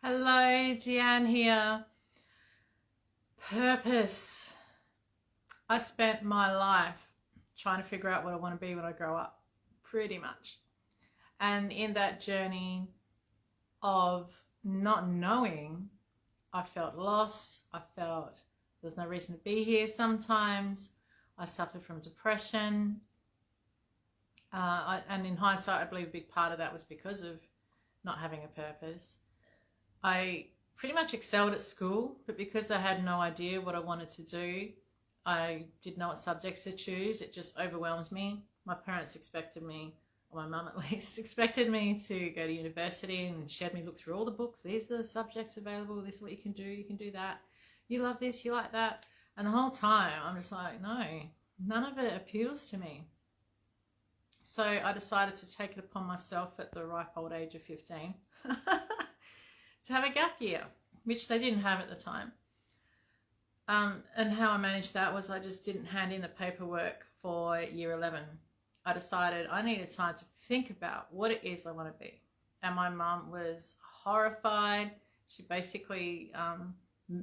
Hello, Gianne here. Purpose. I spent my life trying to figure out what I want to be when I grow up, pretty much. And in that journey of not knowing, I felt lost. I felt there's no reason to be here sometimes. I suffered from depression. And in hindsight, I believe a big part of that was because of not having a purpose. I pretty much excelled at school, but because I had no idea what I wanted to do, I didn't know what subjects to choose. It just overwhelmed me. My parents expected me, or my mum at least, expected me to go to university, and she had me look through all the books. These are the subjects available. This is what you can do that. You love this, you like that. And the whole time I'm just like, no, none of it appeals to me. So I decided to take it upon myself at the ripe old age of 15 to have a gap year, which they didn't have at the time. And how I managed that was I just didn't hand in the paperwork for year 11. I decided I needed time to think about what it is I want to be. And my mum was horrified. She basically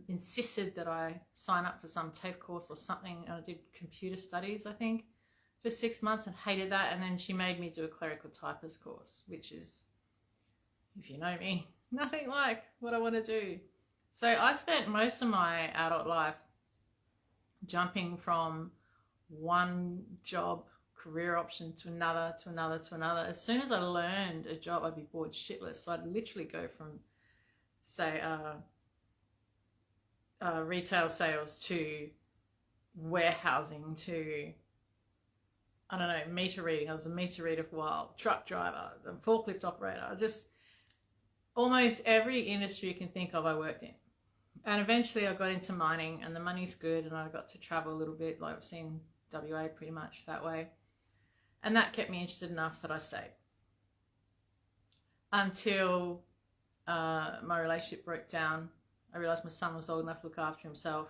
insisted that I sign up for some TAFE course or something. And I did computer studies, I think, for 6 months and hated that. And then she made me do a clerical typist course, which is, if you know me, nothing like what I want to do. So I spent most of my adult life jumping from one job career option to another, to another, to another. As soon as I learned a job, I'd be bored shitless. So I'd literally go from, say, retail sales to warehousing to, I don't know, meter reading. I was a meter reader for a while, truck driver, a forklift operator, just almost every industry you can think of I worked in. And eventually I got into mining, and the money's good, and I got to travel a little bit, like I've seen WA pretty much that way. And that kept me interested enough that I stayed. Until my relationship broke down. I realised my son was old enough to look after himself,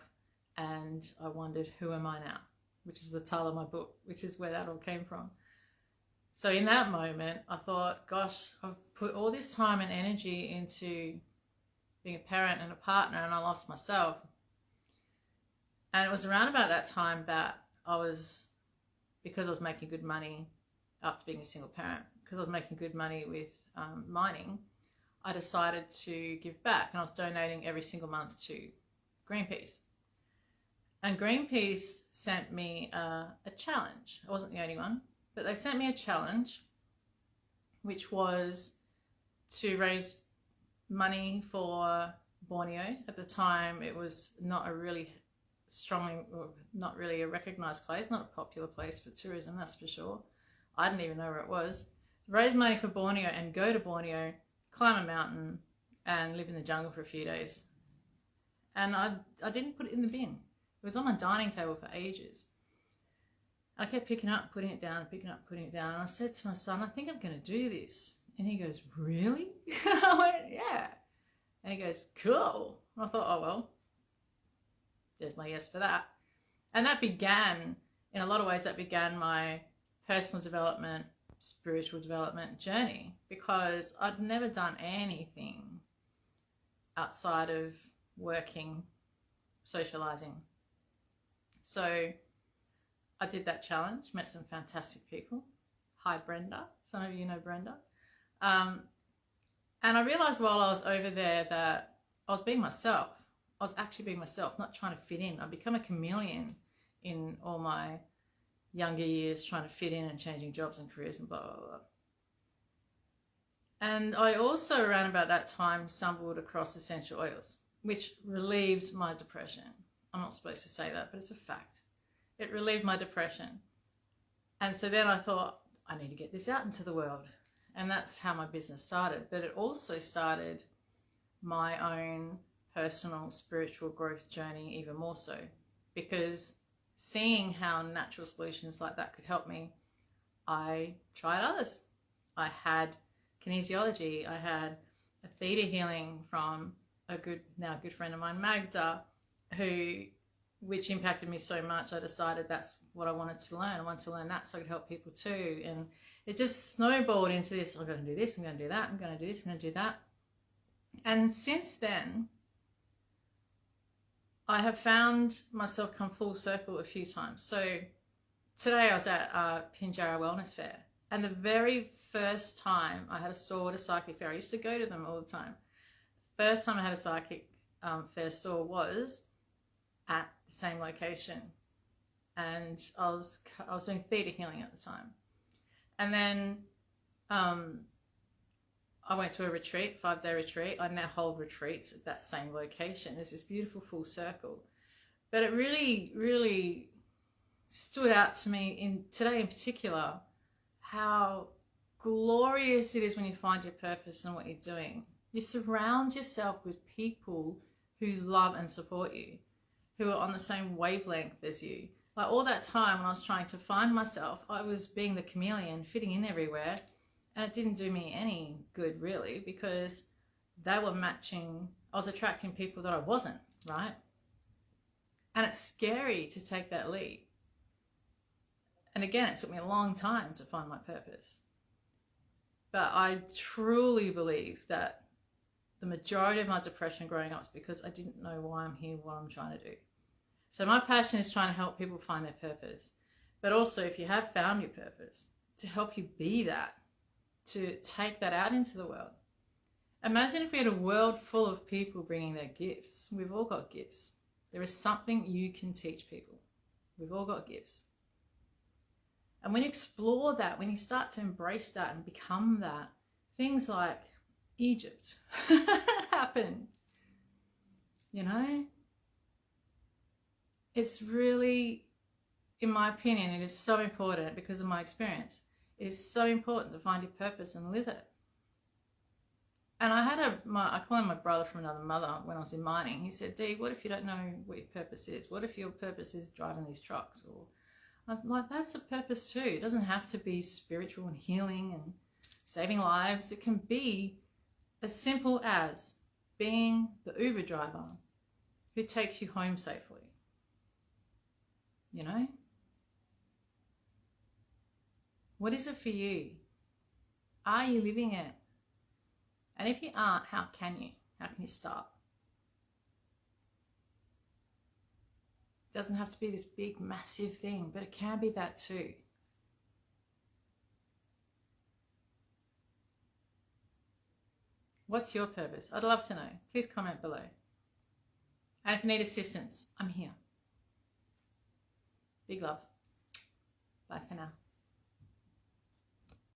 and I wondered, who am I now? Which is the title of my book, which is where that all came from. So in that moment, I thought, gosh, I've put all this time and energy into being a parent and a partner, and I lost myself. And it was around about that time that because I was making good money after being a single parent, because I was making good money with mining, I decided to give back. And I was donating every single month to Greenpeace. And Greenpeace sent me a challenge. I wasn't the only one. But they sent me a challenge, which was to raise money for Borneo. At the time, it was not a really not really a recognised place, not a popular place for tourism, that's for sure. I didn't even know where it was. Raise money for Borneo and go to Borneo, climb a mountain, and live in the jungle for a few days. And I didn't put it in the bin. It was on my dining table for ages. I kept picking up, putting it down, picking up, putting it down. And I said to my son, I think I'm going to do this. And he goes, really? I went, yeah. And he goes, cool. And I thought, oh, well, there's my yes for that. And that began, in a lot of ways, that began my personal development, spiritual development journey, because I'd never done anything outside of working, socializing. So I did that challenge, met some fantastic people. Hi, Brenda. Some of you know Brenda. And I realised while I was over there that I was being myself. I was actually being myself, not trying to fit in. I'd become a chameleon in all my younger years, trying to fit in and changing jobs and careers and blah, blah, blah. And I also, around about that time, stumbled across essential oils, which relieved my depression. I'm not supposed to say that, but it's a fact. It relieved my depression. And so then I thought, I need to get this out into the world. And that's how my business started. But it also started my own personal spiritual growth journey even more so. Because seeing how natural solutions like that could help me, I tried others. I had kinesiology. I had a theta healing from a good friend of mine, Magda, which impacted me so much. I decided that's what I wanted to learn. I wanted to learn that so I could help people too. And it just snowballed into this, I'm going to do this, I'm going to do that, I'm going to do this, I'm going to do that. And since then, I have found myself come full circle a few times. So today I was at Pinjarra Wellness Fair, and the very first time I had a store at a psychic fair, I used to go to them all the time. First time I had a psychic fair store was at the same location, and I was doing theta healing at the time. And then I went to a retreat, 5-day retreat. I now hold retreats at that same location. There's this beautiful full circle. But it really, really stood out to me today in particular, how glorious it is when you find your purpose and what you're doing. You surround yourself with people who love and support you, who are on the same wavelength as you. Like all that time when I was trying to find myself, I was being the chameleon, fitting in everywhere. And it didn't do me any good, really, because they were matching, I was attracting people that I wasn't, right? And it's scary to take that leap. And again, it took me a long time to find my purpose. But I truly believe that the majority of my depression growing up is because I didn't know why I'm here, what I'm trying to do. So my passion is trying to help people find their purpose. But also, if you have found your purpose, to help you be that, to take that out into the world. Imagine if we had a world full of people bringing their gifts. We've all got gifts. There is something you can teach people. We've all got gifts. And when you explore that, when you start to embrace that and become that, things like Egypt happen. You know? It's really, in my opinion, it is so important because of my experience. It is so important to find your purpose and live it. And I had I call him my brother from another mother when I was in mining. He said, Dee, what if you don't know what your purpose is? What if your purpose is driving these trucks? Or I was like, that's a purpose too. It doesn't have to be spiritual and healing and saving lives. It can be as simple as being the Uber driver who takes you home safely. You know? What is it for you? Are you living it? And if you aren't, how can you? How can you start? It doesn't have to be this big, massive thing, but it can be that too. What's your purpose? I'd love to know. Please comment below. And if you need assistance, I'm here. Big love. Bye for now.